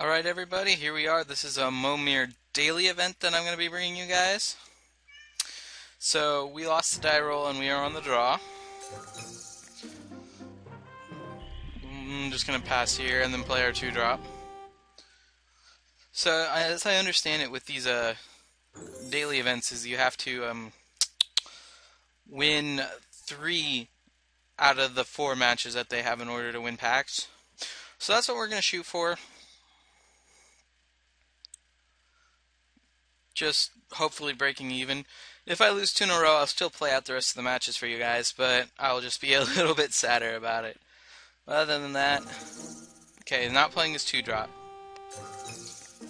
Alright everybody, here we are. This is a Momir daily event that I'm going to be bringing you guys. So, we lost the die roll and we are on the draw. I'm just going to pass here and then play our 2-drop. So, as I understand it with these daily events is you have to win 3 out of the 4 matches that they have in order to win packs. So that's what we're going to shoot for. Just hopefully breaking even. If I lose 2 in a row, I'll still play out the rest of the matches for you guys, but I'll just be a little bit sadder about it. Other than that, okay, not playing his 2-drop.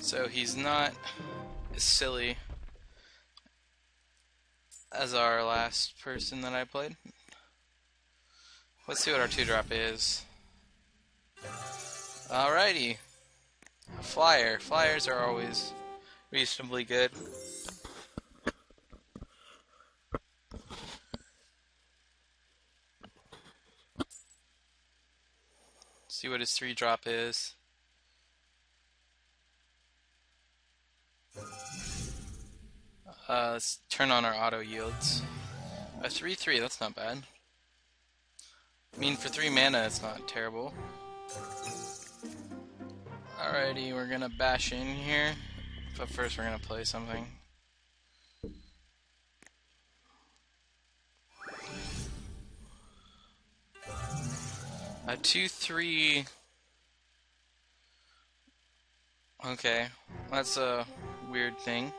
So he's not as silly as our last person that I played. Let's see what our 2-drop is. Alrighty. A flyer. Flyers are always reasonably good. See what his 3-drop is. Let's turn on our auto yields. A 3/3, that's not bad. I mean, for 3 mana, it's not terrible. Alrighty, we're gonna bash in here. But first, we're gonna play something. A 2/3. Okay, that's a weird thing.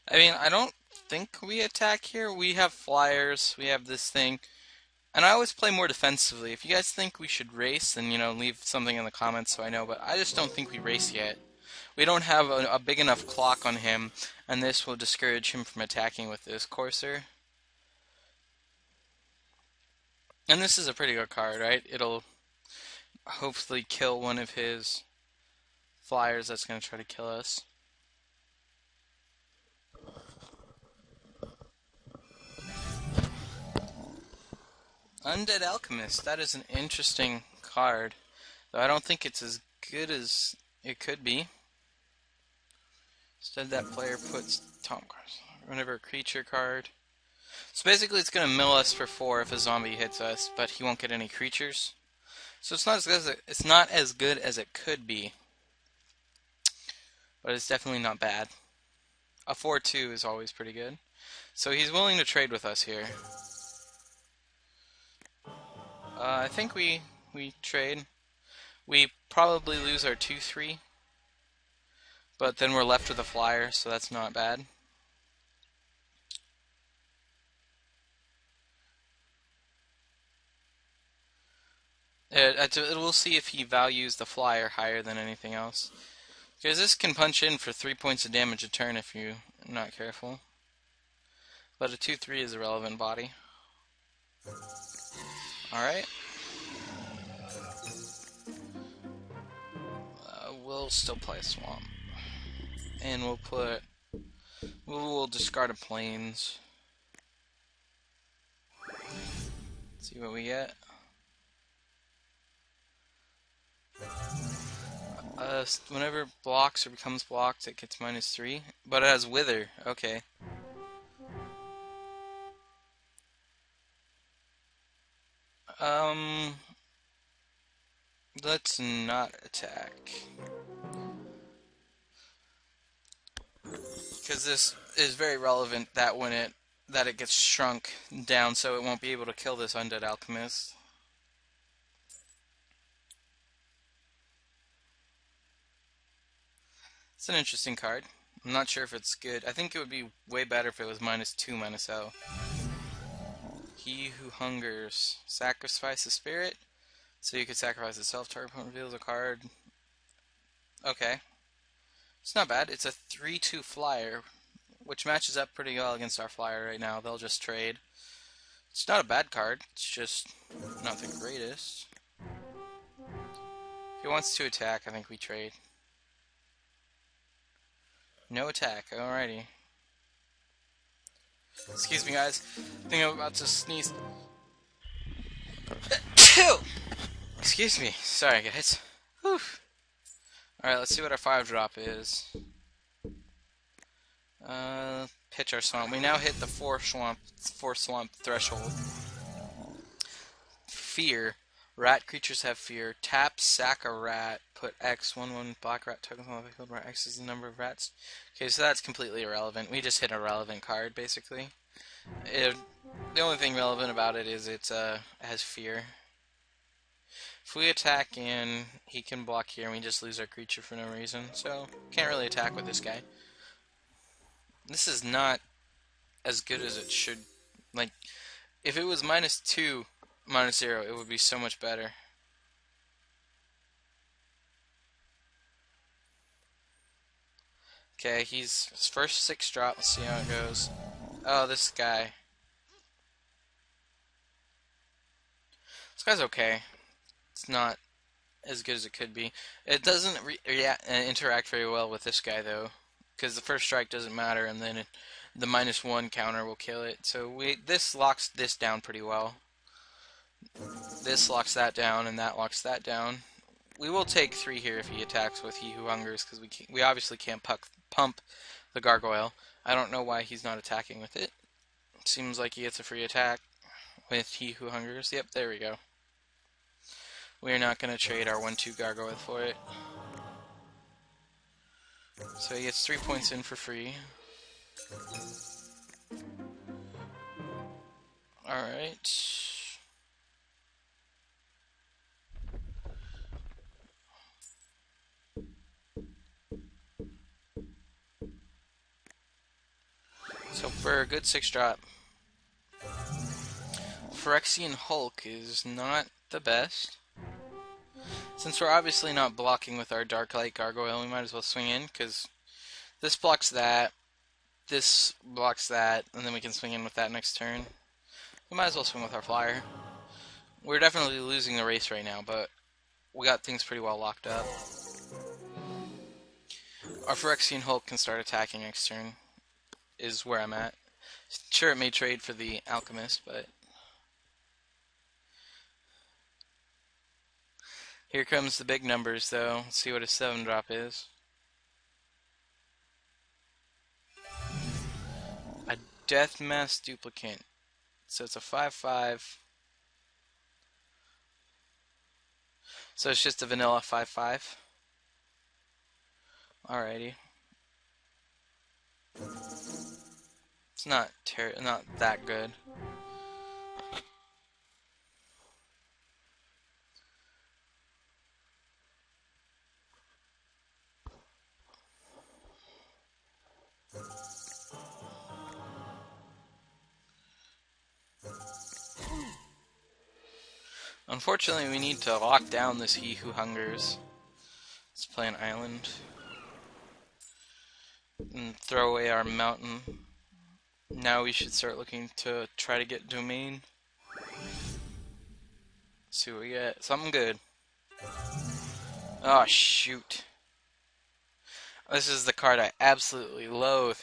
I mean, I don't think we attack here. We have flyers, we have this thing. And I always play more defensively. If you guys think we should race, then, leave something in the comments so I know. But I just don't think we race yet. We don't have a big enough clock on him, and this will discourage him from attacking with this Courser. And this is a pretty good card, right? It'll hopefully kill one of his flyers that's going to try to kill us. Undead Alchemist, that is an interesting card. Though I don't think it's as good as it could be. Instead, that player puts whenever a creature card. So basically, it's going to mill us for 4 if a zombie hits us, but he won't get any creatures. So it's not as good as it could be, but it's definitely not bad. A 4/2 is always pretty good. So he's willing to trade with us here. I think we trade. We probably lose our 2/3, but then we're left with a flyer, so that's not bad. We'll see if he values the flyer higher than anything else. Because this can punch in for 3 points of damage a turn if you're not careful. But a 2/3 is a relevant body. Alright. We'll still play Swamp. And we'll discard a Plains. See what we get. Whenever blocks or becomes blocked, it gets -3. But it has Wither. Okay. Let's not attack. Because this is very relevant that that it gets shrunk down so it won't be able to kill this Undead Alchemist. It's an interesting card. I'm not sure if it's good. I think it would be way better if it was -2, -0. He who hungers. Sacrifice a spirit. So you could sacrifice itself. Target opponent reveals a card. Okay. It's not bad. It's a 3/2 flyer, which matches up pretty well against our flyer right now. They'll just trade. It's not a bad card. It's just not the greatest. If he wants to attack, I think we trade. No attack. Alrighty. Excuse me, guys. I think I'm about to sneeze. Excuse me. Sorry, guys. Whew. Alright, let's see what our 5-drop is. Pitch our swamp. We now hit the 4 swamp threshold. Fear. Rat creatures have fear. Tap, sack a rat. Put X, 1/1 black rat tokens on the field where X is the number of rats. Okay, so that's completely irrelevant. We just hit a relevant card, basically. The only thing relevant about it is it has fear. If we attack in, he can block here and we just lose our creature for no reason. So, can't really attack with this guy. This is not as good as it should. Like, if it was -2, -0, it would be so much better. Okay, he's his first 6-drop. Let's see how it goes. Oh, this guy. This guy's okay. It's not as good as it could be. It doesn't interact very well with this guy, though, because the first strike doesn't matter, and then the -1 counter will kill it. So this locks this down pretty well. This locks that down, and that locks that down. We will take 3 here if he attacks with He Who Hungers, because we obviously can't pump the Gargoyle. I don't know why he's not attacking with it. Seems like he gets a free attack with He Who Hungers. Yep, there we go. We're not going to trade our 1/2 Gargoyle for it. So he gets 3 points in for free. Alright. So for a good 6-drop, Phyrexian Hulk is not the best. Since we're obviously not blocking with our Dark Light Gargoyle, we might as well swing in, because this blocks that, this blocks that, and then we can swing in with that next turn. We might as well swing with our Flyer. We're definitely losing the race right now, but we got things pretty well locked up. Our Phyrexian Hulk can start attacking next turn, is where I'm at. Sure, it may trade for the Alchemist, but... Here comes the big numbers, though. Let's see what a 7-drop is. A Death Mass Duplicant. So it's a 5/5. So it's just a vanilla 5/5. Alrighty. It's not that good. Unfortunately, we need to lock down this He Who Hungers. Let's play an island. And throw away our mountain. Now we should start looking to try to get domain. Let's see what we get. Something good. Oh, shoot. This is the card I absolutely loathe.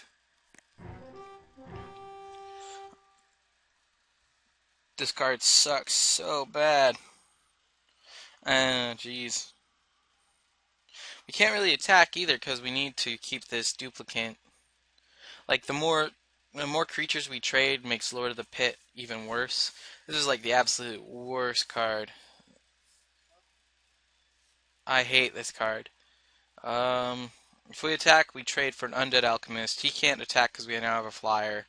This card sucks so bad. Jeez. We can't really attack either because we need to keep this duplicant. Like, the more creatures we trade makes Lord of the Pit even worse. This is like the absolute worst card. I hate this card. If we attack, we trade for an Undead Alchemist. He can't attack because we now have a Flyer.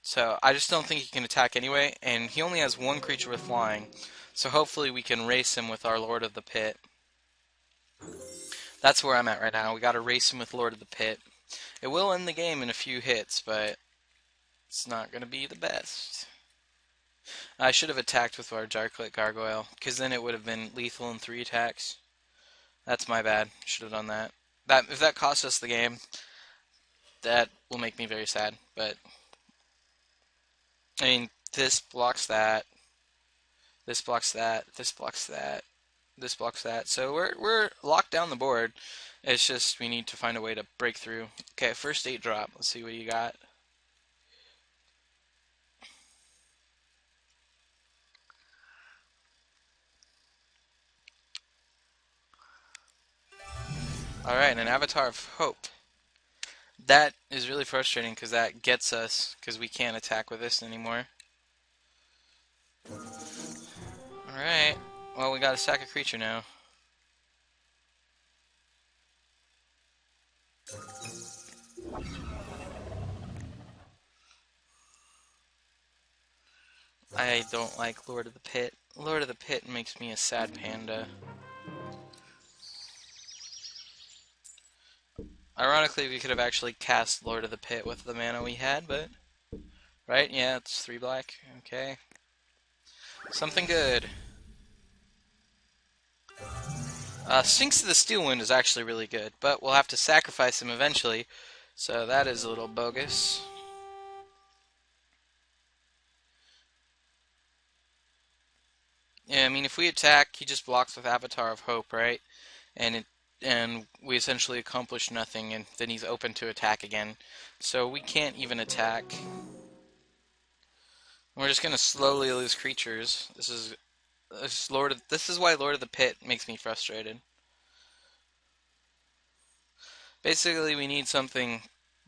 So I just don't think he can attack anyway, and he only has 1 creature with flying. So hopefully we can race him with our Lord of the Pit. That's where I'm at right now. We gotta race him with Lord of the Pit. It will end the game in a few hits, but it's not gonna be the best. I should have attacked with our Darklight Gargoyle, because then it would have been lethal in 3 attacks. That's my bad. Should have done that. If that costs us the game, that will make me very sad. But I mean, this blocks that. This blocks that. This blocks that. This blocks that. So we're locked down the board. It's just we need to find a way to break through. Okay, first 8-drop. Let's see what you got. Alright, and an Avatar of Hope. That is really frustrating because that gets us, because we can't attack with this anymore. Alright, well, we gotta sack a creature now. I don't like Lord of the Pit. Lord of the Pit makes me a sad panda. Ironically, we could have actually cast Lord of the Pit with the mana we had, but... Right? Yeah, it's 3 black. Okay. Something good. Sphinx of the Steel Wind is actually really good, but we'll have to sacrifice him eventually, so that is a little bogus. Yeah, I mean, if we attack, he just blocks with Avatar of Hope, right? And we essentially accomplish nothing, and then he's open to attack again. So we can't even attack. We're just gonna slowly lose creatures. This is why Lord of the Pit makes me frustrated. Basically, we need something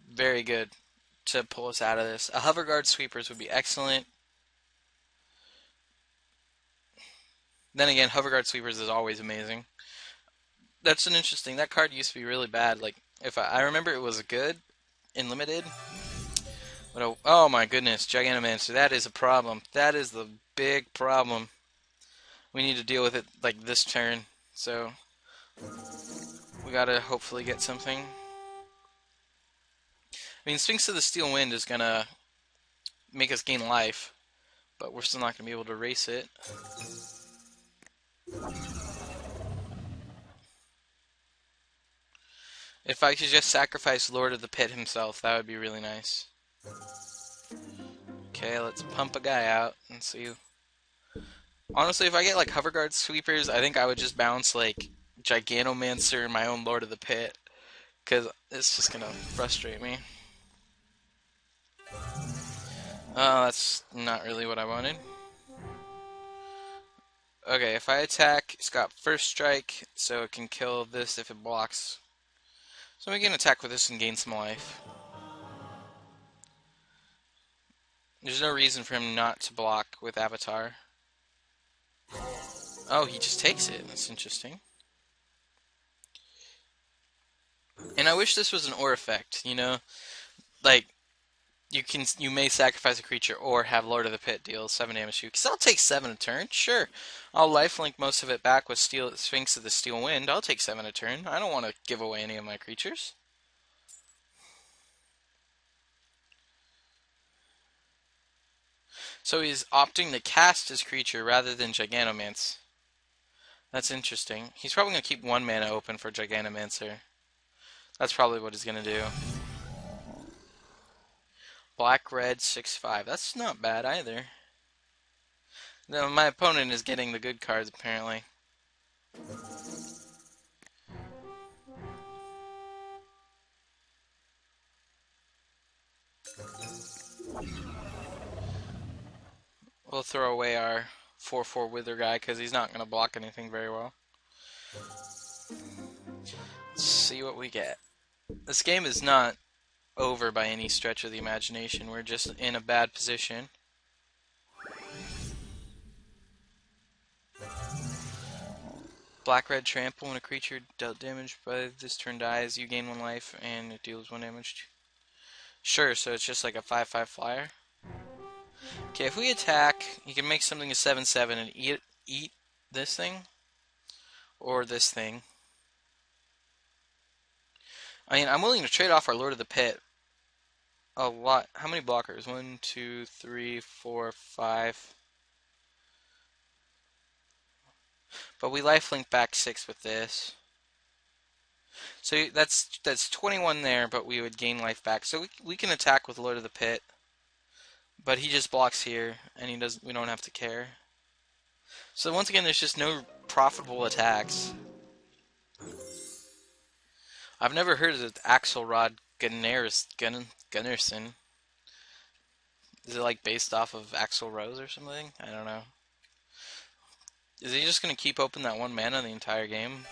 very good to pull us out of this. A Hoverguard Sweepers would be excellent. Then again, Hoverguard Sweepers is always amazing. That's an interesting. That card used to be really bad. Like, if I remember, it was good in limited. But oh my goodness, Giganomancer, that is a problem. That is the big problem. We need to deal with it like this turn. So we gotta hopefully get something. I mean, Sphinx of the Steel Wind is gonna make us gain life, but we're still not gonna be able to erase it. If I could just sacrifice Lord of the Pit himself, that would be really nice. Okay, let's pump a guy out and see. Honestly, if I get like Hoverguard Sweepers, I think I would just bounce like Giganomancer and my own Lord of the Pit, because it's just gonna frustrate me. Oh, that's not really what I wanted. Okay, if I attack, it's got first strike, so it can kill this if it blocks. So we can attack with this and gain some life. There's no reason for him not to block with Avatar. Oh, he just takes it. That's interesting. And I wish this was an or effect, you know? Like, you may sacrifice a creature or have Lord of the Pit deal 7 damage to you. Because I'll take 7 a turn, sure. I'll lifelink most of it back with Sphinx of the Steel Wind. I'll take 7 a turn. I don't want to give away any of my creatures. So he's opting to cast his creature rather than Giganomance. That's interesting. He's probably going to keep 1 mana open for Giganomancer. That's probably what he's going to do. Black, red, 6/5. That's not bad either. No, my opponent is getting the good cards, apparently. We'll throw away our 4/4 Wither guy because he's not going to block anything very well. Let's see what we get. This game is not over by any stretch of the imagination. We're just in a bad position. Black-red trample. When a creature dealt damage by this turn dies, you gain 1 life and it deals 1 damage. Sure, so it's just like a 5/5 flyer. Okay, if we attack, you can make something a 7/7 and eat this thing or this thing. I mean, I'm willing to trade off our Lord of the Pit a lot. How many blockers? 1, 2, 3, 4, 5. But we lifelink back 6 with this. So that's 21 there, but we would gain life back. So we can attack with Lord of the Pit. But he just blocks here, and we don't have to care. So once again, there's just no profitable attacks. I've never heard of Axelrod Gunnarsson. Is it like based off of Axl Rose or something? I don't know. Is he just going to keep open that 1 mana the entire game?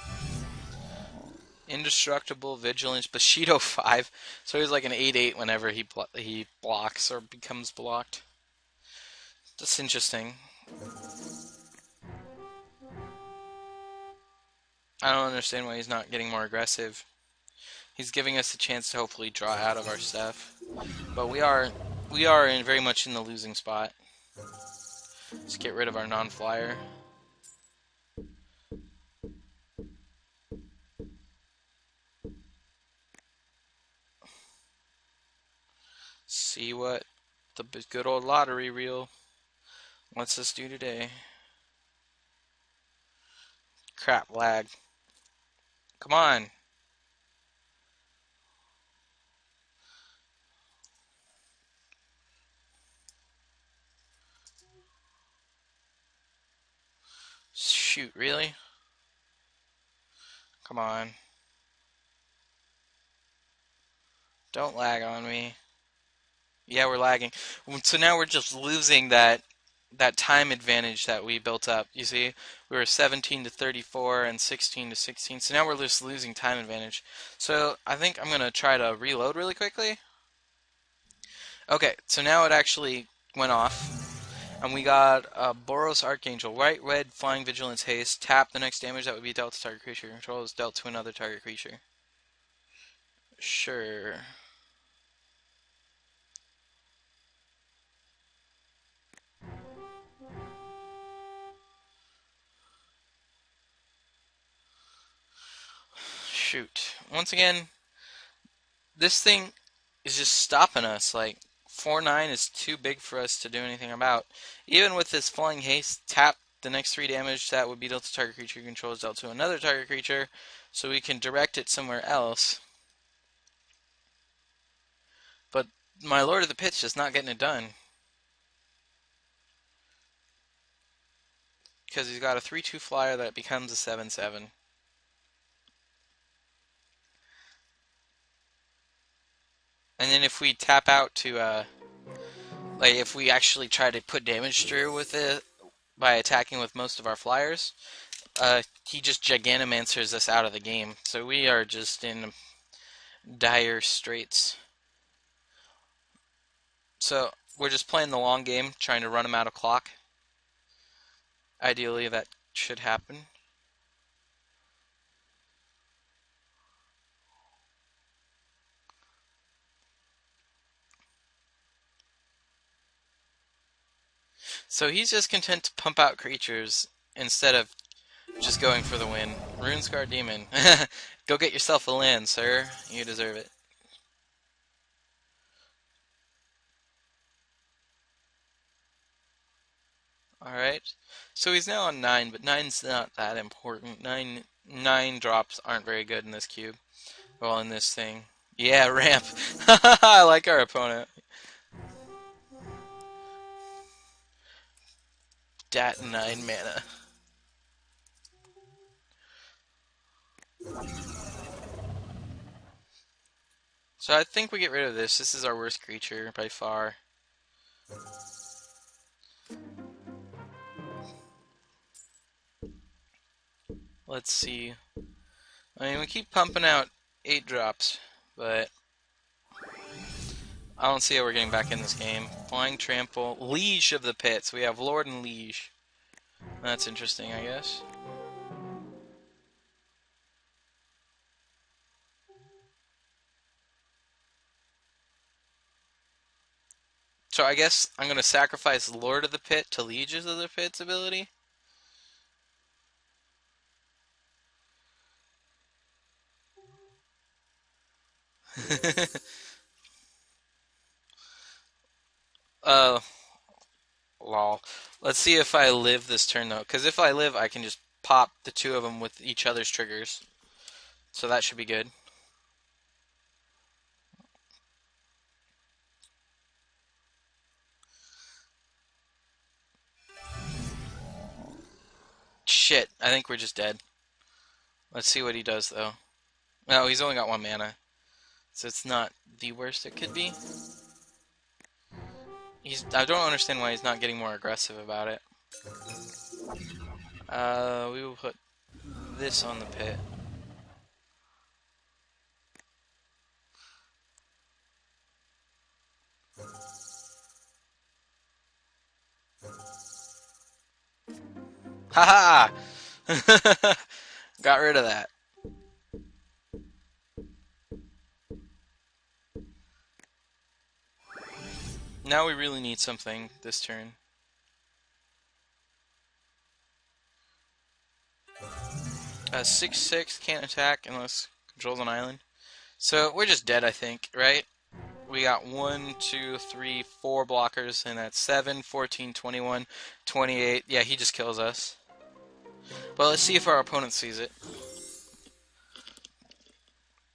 Indestructible, Vigilance, Bushido 5. So he's like an 8/8 whenever he blocks or becomes blocked. That's interesting. I don't understand why he's not getting more aggressive. He's giving us a chance to hopefully draw out of our stuff. But we are very much in the losing spot. Let's get rid of our non-flyer. See what the good old lottery reel wants us do today. Crap, lag. Come on. Shoot, really? Come on. Don't lag on me. Yeah, we're lagging. So now we're just losing that time advantage that we built up. You see, we were 17 to 34 and 16 to 16. So now we're just losing time advantage. So I think I'm gonna try to reload really quickly. Okay, so now it actually went off, and we got Boros Archangel, white, red, flying, vigilance, haste. Tap the next damage that would be dealt to target creature. Control is dealt to another target creature. Sure. Shoot. Once again, this thing is just stopping us. Like 4/9 is too big for us to do anything about. Even with this flying haste, tap the next 3 damage that would be dealt to target creature controls dealt to another target creature, so we can direct it somewhere else. But my Lord of the Pit's just not getting it done because he's got a 3/2 flyer that becomes a 7/7. And then if we tap out to like if we actually try to put damage through with it by attacking with most of our flyers, he just Gigantamancers us out of the game. So we are just in dire straits. So we're just playing the long game, trying to run him out of clock. Ideally, that should happen. So he's just content to pump out creatures instead of just going for the win. Runescar Demon. Go get yourself a land, sir. You deserve it. Alright. So he's now on 9, but nine's not that important. Nine drops aren't very good in this cube. Well, in this thing. Yeah, ramp. I like our opponent. Dat 9 mana. So I think we get rid of this. This is our worst creature by far. Let's see. I mean, we keep pumping out 8 drops, but I don't see how we're getting back in this game. Flying Trample. Liege of the Pits. We have Lord and Liege. That's interesting, I guess. So I guess I'm going to sacrifice Lord of the Pit to Lieges of the Pit's ability. uh, lol. Let's see if I live this turn, though. Because if I live, I can just pop the 2 of them with each other's triggers. So that should be good. Shit, I think we're just dead. Let's see what he does, though. No, he's only got 1 mana. So it's not the worst it could be. I don't understand why he's not getting more aggressive about it. We will put this on the pit. Haha! Got rid of that. Now we really need something this turn. 6/6 can't attack unless controls an island. So we're just dead, I think, right? We got 1, 2, 3, 4 blockers, and that's 7, 14, 21, 28. Yeah, he just kills us. But let's see if our opponent sees it.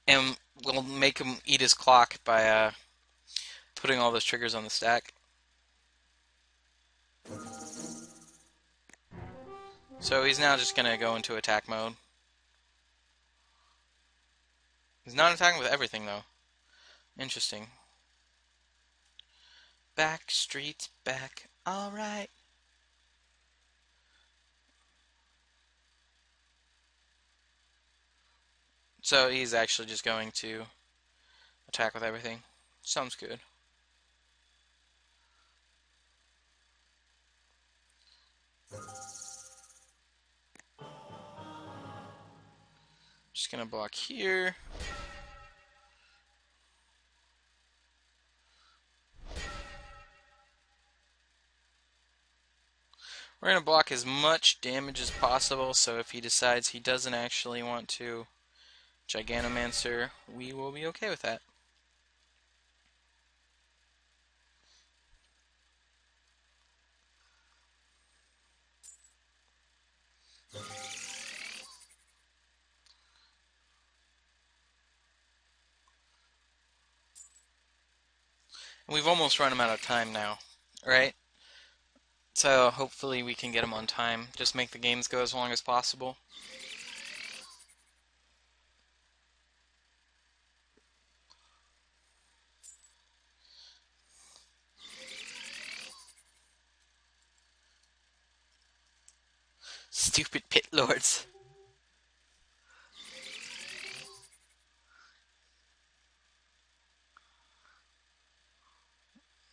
And we'll make him eat his clock by putting all those triggers on the stack. So he's now just going to go into attack mode. He's not attacking with everything, though. Interesting. Back streets back. Alright. So he's actually just going to attack with everything. Sounds good. Just gonna block here. We're gonna block as much damage as possible, so if he decides he doesn't actually want to Giganomancer, we will be okay with that. We've almost run him out of time now, right? So hopefully we can get him on time. Just make the games go as long as possible. Stupid pit lords.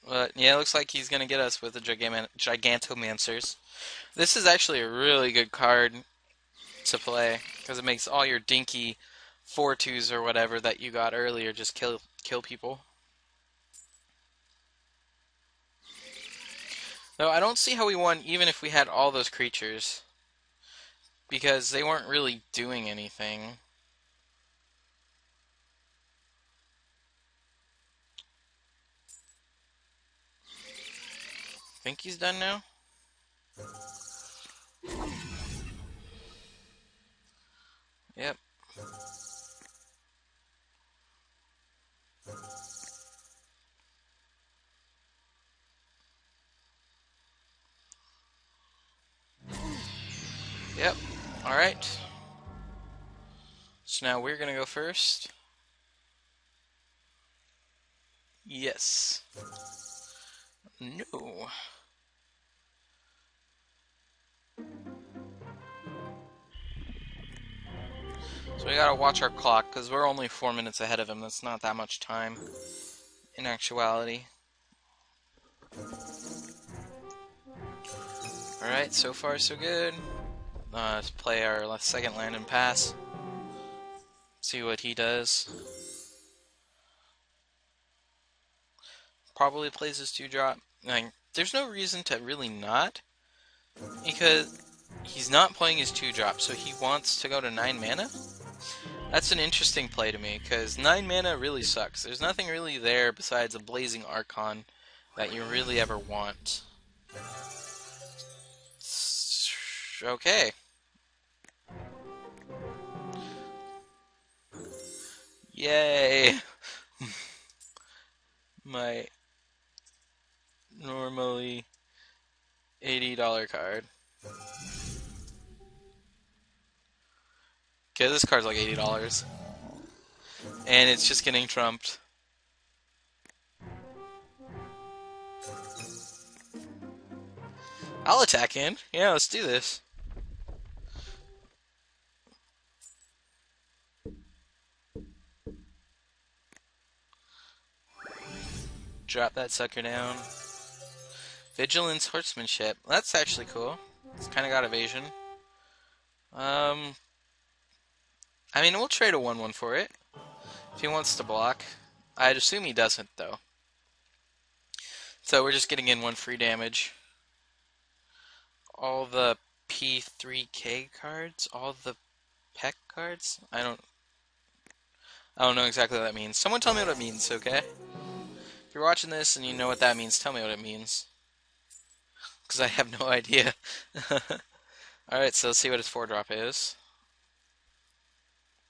But yeah, it looks like he's gonna get us with the Gigantomancers. This is actually a really good card to play because it makes all your dinky 4/2s or whatever that you got earlier just kill people. Though I don't see how we won even if we had all those creatures, because they weren't really doing anything. Think he's done now? Yep. Yep. Alright. So now we're gonna go first. Yes. No. So we gotta watch our clock, because we're only 4 minutes ahead of him. That's not that much time, in actuality. Alright, so far so good. Let's play our second land and pass. See what he does. Probably plays his 2-drop. Like, there's no reason to really not, because he's not playing his 2-drop, so he wants to go to 9 mana? That's an interesting play to me, because 9 mana really sucks. There's nothing really there besides a Blazing Archon that you really ever want. Okay. Yay! My normally $80 card. Okay, this card's like $80. And it's just getting trumped. I'll attack in. Yeah, let's do this. Drop that sucker down. Vigilance, Horsemanship. That's actually cool. It's kind of got evasion. Um, I mean, we'll trade a 1/1 for it if he wants to block. I'd assume he doesn't, though. So we're just getting in 1 free damage. All the P3K cards, all the Peck cards. I don't know exactly what that means. Someone tell me what it means, okay? If you're watching this and you know what that means, tell me what it means. Because I have no idea. Alright, so let's see what his 4-drop is.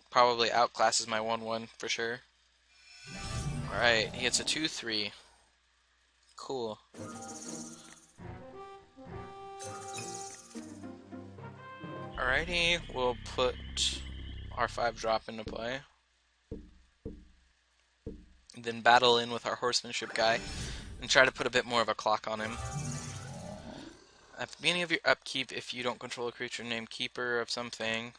Probably outclasses my 1/1 for sure. Alright, he gets a 2/3. Cool. Alrighty, we'll put our 5-drop into play. Then battle in with our horsemanship guy and try to put a bit more of a clock on him. At the beginning of your upkeep, if you don't control a creature named Keeper of something,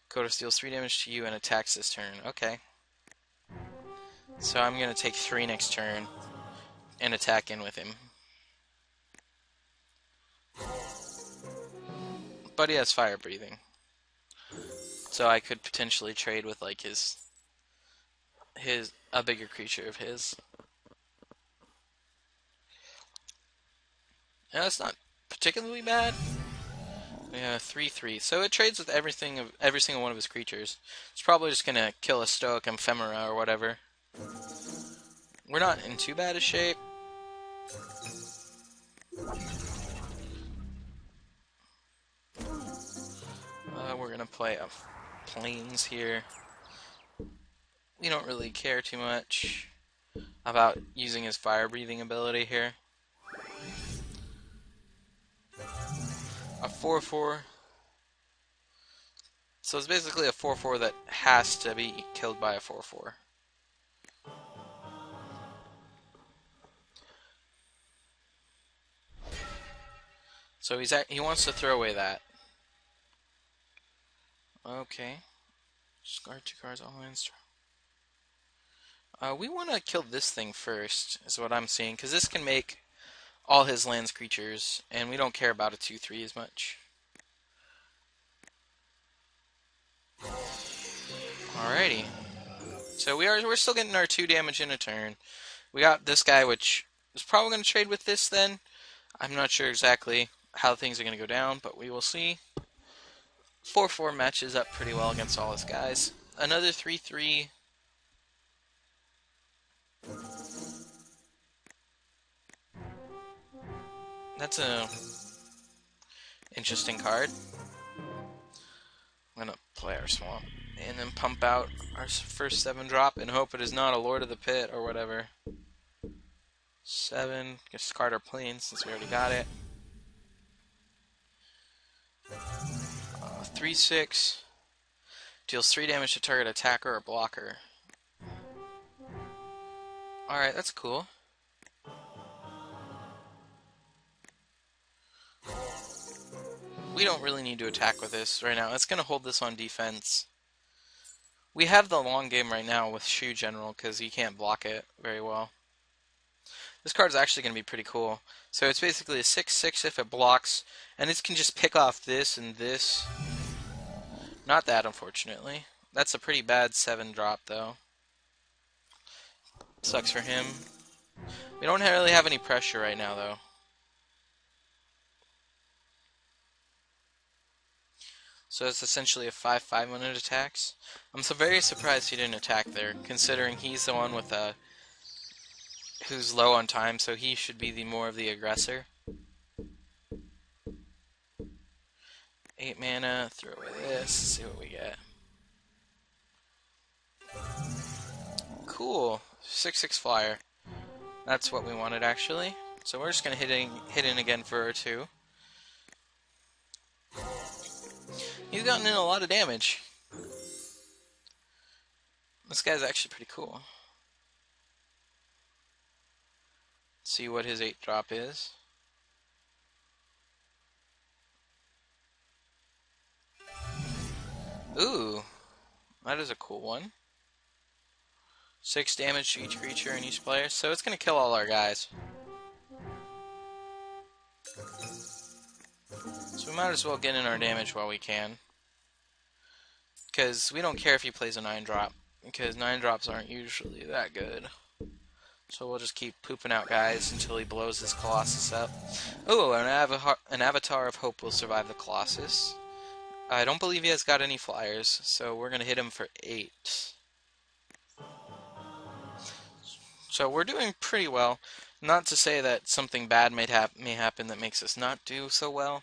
Coda deals 3 damage to you and attacks this turn. Okay. So I'm going to take 3 next turn and attack in with him. But he has fire breathing. So I could potentially trade with like a bigger creature of his. Yeah, that's not particularly bad. Yeah, 3/3. So it trades with every single one of his creatures. It's probably just gonna kill a Stoic Ephemera or whatever. We're not in too bad a shape. We're gonna play a Plains here. We don't really care too much about using his fire breathing ability here. A 4/4. So it's basically a 4/4 that has to be killed by a 4/4. So he wants to throw away that. Okay. Discard 2 cards, all lands. We want to kill this thing first, is what I'm seeing, because this can make all his lands creatures, and we don't care about a 2/3 as much. Alrighty. So we're still getting our 2 damage in a turn. We got this guy, which is probably going to trade with this then. I'm not sure exactly how things are going to go down, but we will see. 4/4 matches up pretty well against all his guys. Another 3/3. That's a interesting card. I'm gonna play our swamp and then pump out our first 7-drop and hope it is not a Lord of the Pit or whatever. 7. Discard our Plains since we already got it. 3/6. Deals 3 damage to target attacker or blocker. Alright, that's cool. We don't really need to attack with this right now. It's going to hold this on defense. We have the long game right now with Shoe General because he can't block it very well. This card's actually going to be pretty cool. So it's basically a 6/6 if it blocks, and it can just pick off this and this. Not that, unfortunately. That's a pretty bad 7-drop, though. Sucks for him. We don't really have any pressure right now, though. So it's essentially a 5/5 when it attacks. I'm so very surprised he didn't attack there, considering he's the one with who's low on time, so he should be more of the aggressor. 8 mana, throw away this, see what we get. Cool, 6/6 flyer. That's what we wanted actually. So we're just gonna hit in again for a 2. He's gotten in a lot of damage. This guy's actually pretty cool. Let's see what his 8-drop is. Ooh, that is a cool one. 6 damage to each creature and each player, so it's going to kill all our guys. So we might as well get in our damage while we can. because we don't care if he plays a 9-drop, because 9-drops aren't usually that good. So we'll just keep pooping out guys until he blows his Colossus up. Oh, an Avatar of Hope will survive the Colossus. I don't believe he has got any flyers, so we're going to hit him for 8. So we're doing pretty well. Not to say that something bad may happen that makes us not do so well.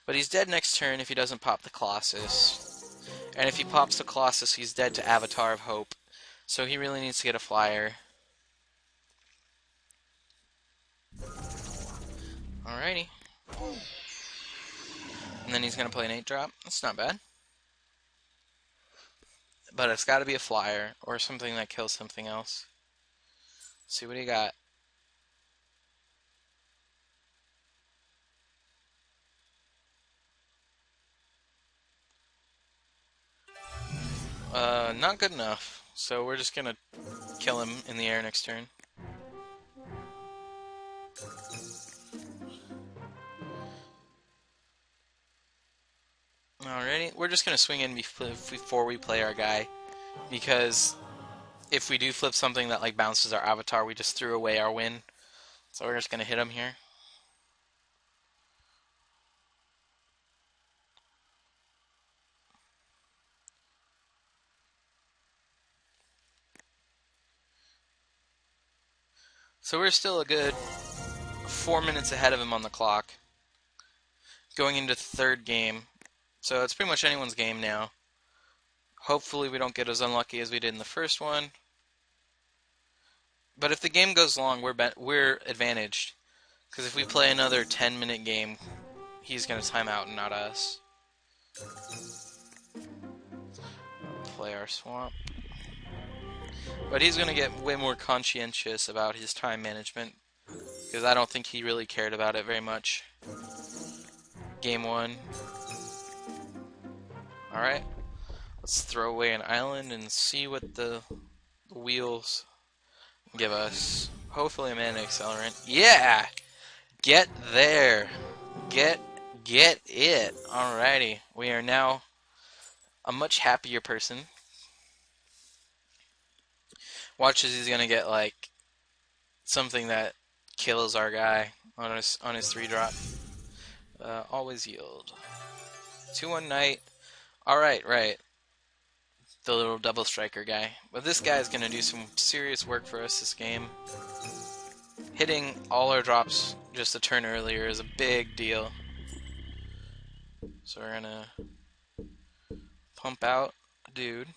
But he's dead next turn if he doesn't pop the Colossus. And if he pops the Colossus, he's dead to Avatar of Hope. So he really needs to get a flyer. Alrighty. And then he's going to play an 8-drop. That's not bad. But it's got to be a flyer or something that kills something else. Let's see what he got. Not good enough. So we're just going to kill him in the air next turn. Alrighty, we're just going to swing in before we play our guy, because if we do flip something that like bounces our Avatar, we just threw away our win. So we're just going to hit him here. So we're still a good 4 minutes ahead of him on the clock, going into the third game. So it's pretty much anyone's game now. Hopefully we don't get as unlucky as we did in the first one. But if the game goes long, we're advantaged. Because if we play another 10-minute game, he's going to time out and not us. Play our swamp. But he's going to get way more conscientious about his time management, because I don't think he really cared about it very much. Game 1. Alright. Let's throw away an island and see what the wheels give us. Hopefully a mana accelerant. Yeah! Get there! Get it! Alrighty. We are now a much happier person. Watch as he's gonna get like something that kills our guy on his 3-drop. Always yield. 2-1 Knight. Alright, right. The little double striker guy. But this guy is gonna do some serious work for us this game. Hitting all our drops just a turn earlier is a big deal. So we're gonna pump out a dude.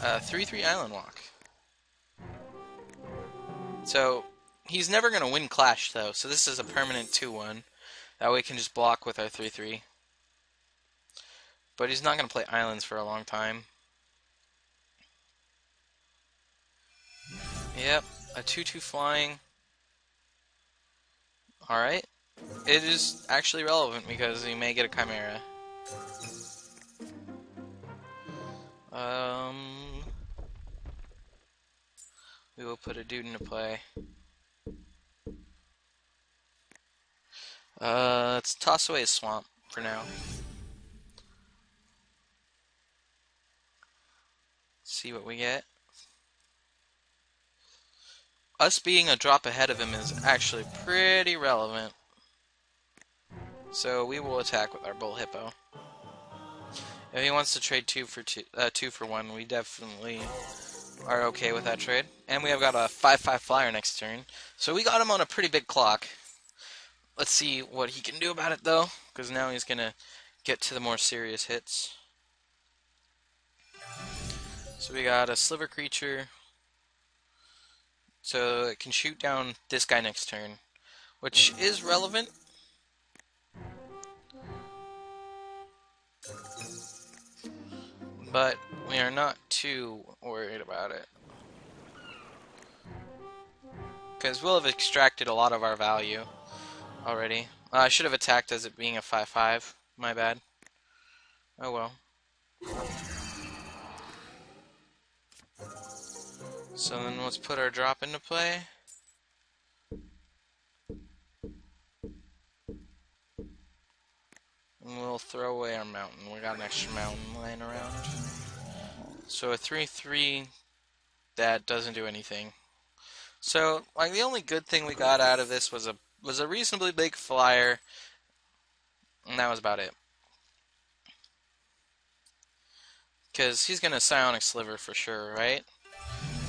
3/3 Island Walk. So he's never gonna win Clash though, so this is a permanent 2/1. That way we can just block with our 3/3. But he's not gonna play islands for a long time. Yep, a 2/2 flying. Alright. It is actually relevant because he may get a Chimera. We will put a dude into play. Let's toss away a swamp for now. See what we get. Us being a drop ahead of him is actually pretty relevant. So we will attack with our Bull Hippo. If he wants to trade 2 for 1, we definitely are okay with that trade. And we have got a 5/5 flyer next turn. So we got him on a pretty big clock. Let's see what he can do about it though, because now he's going to get to the more serious hits. So we got a Sliver Creature. So it can shoot down this guy next turn, which is relevant. But we are not too worried about it, because we'll have extracted a lot of our value already. I should have attacked as it being a 5/5. My bad. Oh well. So then let's put our drop into play. And we'll throw away our mountain. We got an extra mountain laying around. So a 3/3 that doesn't do anything. So like the only good thing we got out of this was a reasonably big flyer, and that was about it. Because he's gonna psionic sliver for sure, right?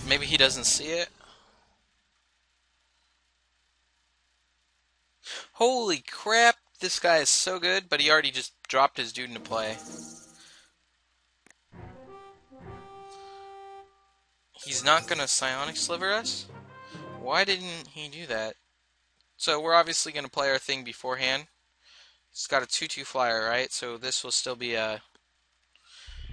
Maybe he doesn't see it. Holy crap! This guy is so good, but he already just dropped his dude into play. He's not gonna psionic sliver us? Why didn't he do that? So we're obviously gonna play our thing beforehand. It's got a 2/2 flyer, right? So this will still be a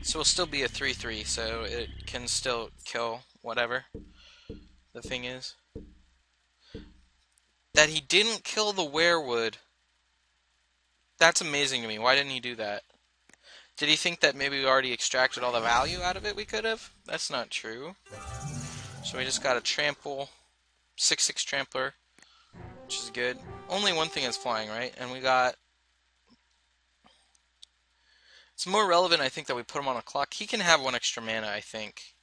3/3, so it can still kill whatever the thing is. That he didn't kill the werewood. That's amazing to me. Why didn't he do that? Did he think that maybe we already extracted all the value out of it we could have? That's not true. So we just got a trample, 6/6 trampler, which is good. Only one thing is flying, right? And we got... It's more relevant, I think, that we put him on a clock. He can have one extra mana, I think.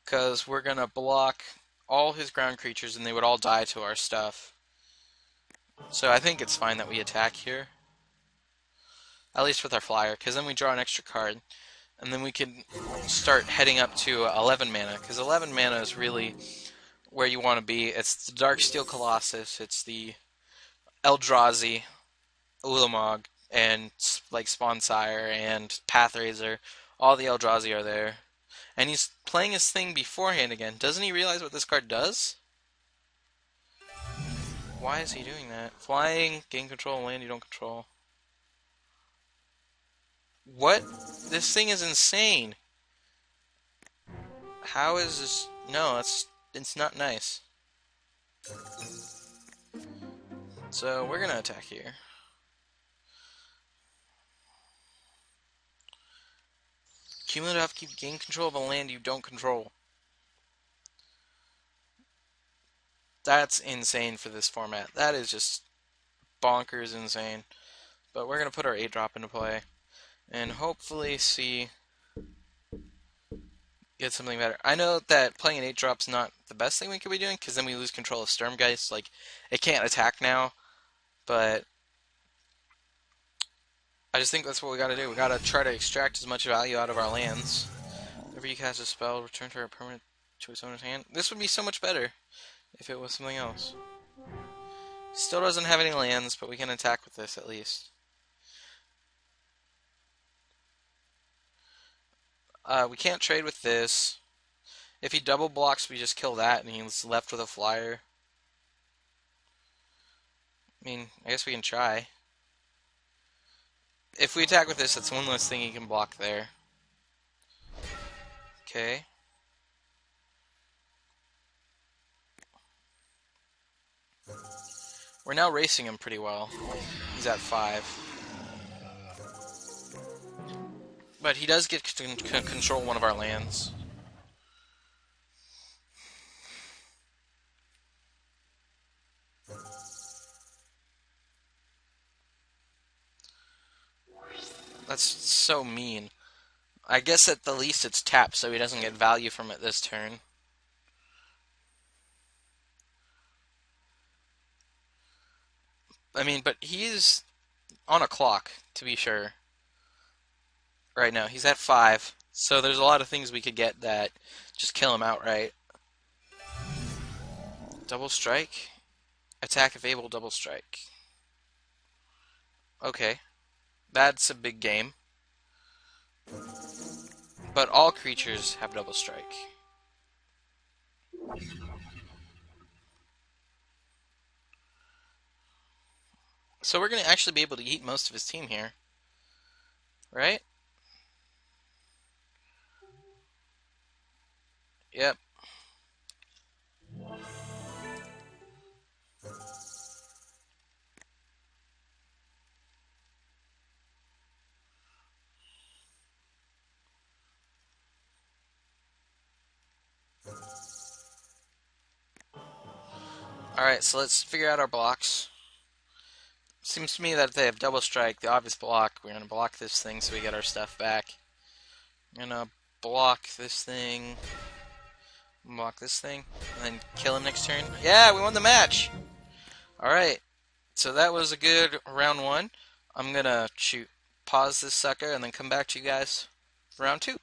Because we're going to block all his ground creatures and they would all die to our stuff. So I think it's fine that we attack here. At least with our flyer, because then we draw an extra card. And then we can start heading up to 11 mana, because 11 mana is really where you want to be. It's the Darksteel Colossus, it's the Eldrazi, Ulamog, and like Spawnsire and Pathraiser. All the Eldrazi are there. And he's playing his thing beforehand again. Doesn't he realize what this card does? Why is he doing that? Flying, gain control of land you don't control. What? This thing is insane. How is this? No, it's not nice. So we're gonna attack here. Cumulative upkeep, gain control of a land you don't control. That's insane for this format. That is just bonkers insane. But we're gonna put our 8-drop into play and hopefully get something better. I know that playing an 8-drop's not the best thing we could be doing, because then we lose control of Sturmgeist. Like, it can't attack now, but I just think that's what we gotta do. We gotta try to extract as much value out of our lands. Whenever you cast a spell, return to a permanent to its owner's hand. This would be so much better if it was something else. Still doesn't have any lands, but we can attack with this at least. We can't trade with this. If he double blocks, we just kill that, and he's left with a flyer. I mean, I guess we can try. If we attack with this, that's one less thing he can block there. Okay. We're now racing him pretty well. He's at 5. But he does get to control one of our lands. That's so mean. I guess at the least it's tapped, so he doesn't get value from it this turn. I mean, but he's on a clock, to be sure. Right now, he's at 5. So there's a lot of things we could get that just kill him outright. Double strike? Attack if able, double strike. Okay. That's a big game. But all creatures have double strike. So we're going to actually be able to eat most of his team here. Right? Yep. Alright, so let's figure out our blocks. Seems to me that if they have double strike, the obvious block, we're gonna block this thing so we get our stuff back. I'm gonna block this thing, block this thing, and then kill him next turn. Yeah, we won the match! Alright, so that was a good round one. I'm gonna pause this sucker and then come back to you guys for round two.